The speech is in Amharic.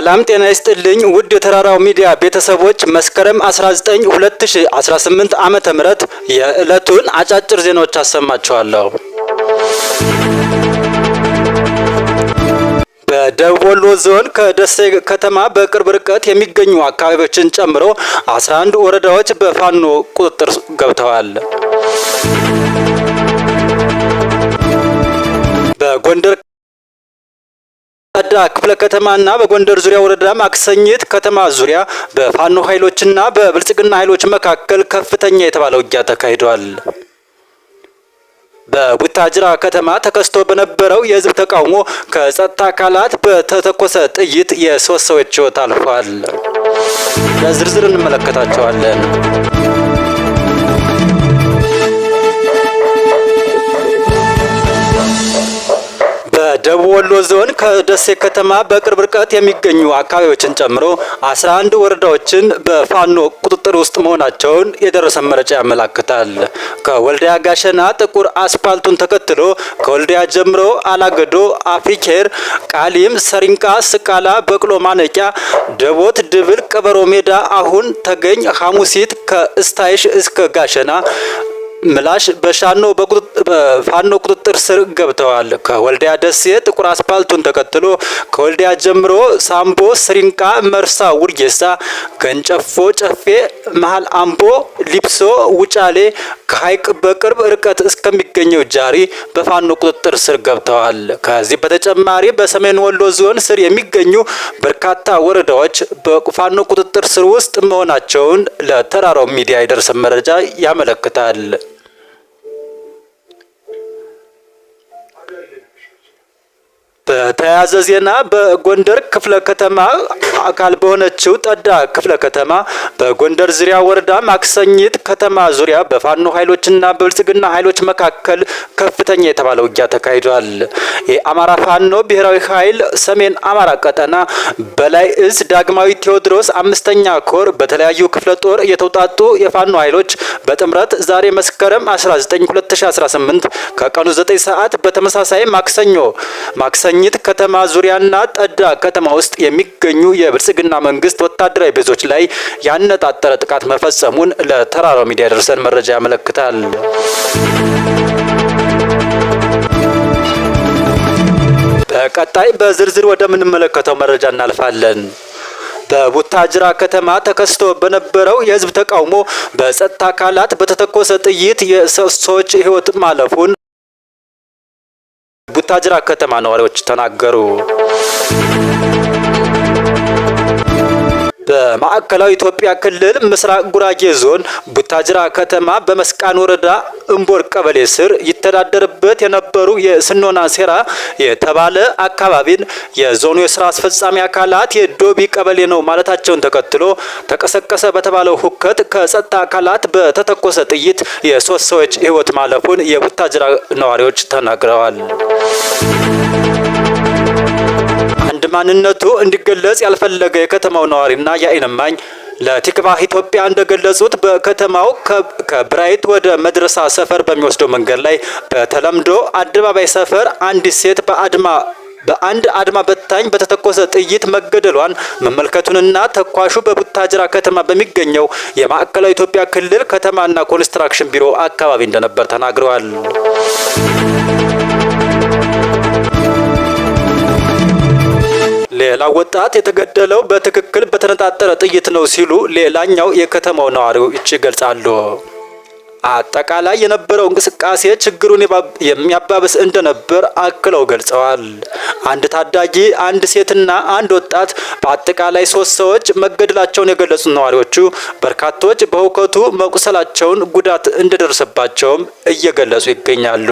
ሰላም ጤና ይስጥልኝ ውድ የተራራው ሚዲያ ቤተሰቦች መስከረም 19 2018 ዓመተ ምህረት የዕለቱን አጫጭር ዜናዎች አሰማችኋለሁ። በደቡብ ወሎ ዞን ከደሴ ከተማ በቅርብ ርቀት የሚገኙ አካባቢዎችን ጨምሮ 11 ወረዳዎች በፋኖ ቁጥጥር ገብተዋል። በጎንደር ጠዳ ክፍለ ከተማና በጎንደር ዙሪያ ወረዳ ማክሰኝት ከተማ ዙሪያ በፋኖ ኃይሎችና በብልጽግና ኃይሎች መካከል ከፍተኛ የተባለ ውጊያ ተካሂዷል። በቡታጅራ ከተማ ተከስቶ በነበረው የህዝብ ተቃውሞ ከጸጥታ አካላት በተተኮሰ ጥይት የ3 ሰዎች ህይወት አልፏል። በዝርዝር እንመለከታቸዋለን። በደቡብ ወሎ ዞን ከደሴ ከተማ በቅርብ ርቀት የሚገኙ አካባቢዎችን ጨምሮ 11 ወረዳዎችን በፋኖ ቁጥጥር ውስጥ መሆናቸውን የደረሰ መረጃ ያመለክታል። ከወልዲያ ጋሸና ጥቁር አስፓልቱን ተከትሎ ከወልዲያ ጀምሮ አላገዶ፣ አፍሪኬር፣ ቃሊም፣ ሰሪንቃ፣ ስቃላ፣ በቅሎ ማነቂያ፣ ደቦት፣ ድብል፣ ቀበሮ ሜዳ፣ አሁን ተገኝ፣ ሐሙሲት ከእስታይሽ እስከ ጋሸና ምላሽ በፋኖ ቁጥጥር ስር ገብተዋል። ከወልዲያ ደሴ ጥቁር አስፓልቱን ተከትሎ ከወልዲያ ጀምሮ ሳምቦ፣ ስሪንቃ፣ መርሳ፣ ውርጌሳ፣ ገንጨፎ፣ ጨፌ፣ መሃል አምቦ፣ ሊብሶ፣ ውጫሌ ከሀይቅ በቅርብ ርቀት እስከሚገኘው ጃሪ በፋኖ ቁጥጥር ስር ገብተዋል። ከዚህ በተጨማሪ በሰሜን ወሎ ዞን ስር የሚገኙ በርካታ ወረዳዎች በፋኖ ቁጥጥር ስር ውስጥ መሆናቸውን ለተራራው ሚዲያ የደረሰ መረጃ ያመለክታል። በተያያዘ ዜና በጎንደር ክፍለ ከተማ አካል በሆነችው ጠዳ ክፍለ ከተማ በጎንደር ዙሪያ ወረዳ ማክሰኝት ከተማ ዙሪያ በፋኖ ኃይሎችና በብልጽግና ኃይሎች መካከል ከፍተኛ የተባለ ውጊያ ተካሂዷል። የአማራ ፋኖ ብሔራዊ ኃይል ሰሜን አማራ ቀጠና በላይ እዝ ዳግማዊ ቴዎድሮስ 5ኛ ኮር በተለያዩ ክፍለ ጦር የተውጣጡ የፋኖ ኃይሎች በጥምረት ዛሬ መስከረም 19 2018 ከቀኑ 9 ሰዓት በተመሳሳይ ማክሰኝት ከተማ ዙሪያና ጠዳ ከተማ ውስጥ የሚገኙ የብልጽግና መንግስት ወታደራዊ ቤዞች ላይ ያነጣጠረ ጥቃት መፈጸሙን ለተራራው ሚዲያ የደረሰን መረጃ ያመለክታል። በቀጣይ በዝርዝር ወደምንመለከተው መረጃ እናልፋለን። በቡታጅራ ከተማ ተከስቶ በነበረው የህዝብ ተቃውሞ በጸጥታ አካላት በተተኮሰ ጥይት የ3 ሰዎች ህይወት ማለፉን ቡታጅራ ከተማ ነዋሪዎች ተናገሩ። በማዕከላዊ ኢትዮጵያ ክልል ምስራቅ ጉራጌ ዞን ቡታጅራ ከተማ በመስቃን ወረዳ እምቦር ቀበሌ ስር ይተዳደርበት የነበሩ የስኖና ሴራ የተባለ አካባቢን የዞኑ የስራ አስፈጻሚ አካላት የዶቢ ቀበሌ ነው ማለታቸውን ተከትሎ ተቀሰቀሰ በተባለው ሁከት ከጸጥታ አካላት በተተኮሰ ጥይት የ3 ሰዎች ህይወት ማለፉን የቡታጅራ ነዋሪዎች ተናግረዋል። አንድ ማንነቱ እንዲገለጽ ያልፈለገ የከተማው ነዋሪና የዓይን እማኝ ለቲክቫህ ኢትዮጵያ እንደገለጹት በከተማው ከብራይት ወደ መድረሳ ሰፈር በሚወስደው መንገድ ላይ በተለምዶ አደባባይ ሰፈር አንዲት ሴት በአንድ አድማ በታኝ በተተኮሰ ጥይት መገደሏን መመልከቱንና ተኳሹ በቡታጅራ ከተማ በሚገኘው የማዕከላዊ ኢትዮጵያ ክልል ከተማና ኮንስትራክሽን ቢሮ አካባቢ እንደነበር ተናግረዋል። ሌላው ወጣት የተገደለው በትክክል በተነጣጠረ ጥይት ነው ሲሉ ሌላኛው የከተማው ነዋሪዎች ይገልጻሉ። አጠቃላይ የነበረው እንቅስቃሴ ችግሩን የሚያባብስ እንደነበር አክለው ገልጸዋል። አንድ ታዳጊ፣ አንድ ሴትና አንድ ወጣት በአጠቃላይ 3 ሰዎች መገደላቸውን የገለጹት ነዋሪዎቹ በርካቶች በሁከቱ መቁሰላቸውን፣ ጉዳት እንደደረሰባቸውም እየገለጹ ይገኛሉ።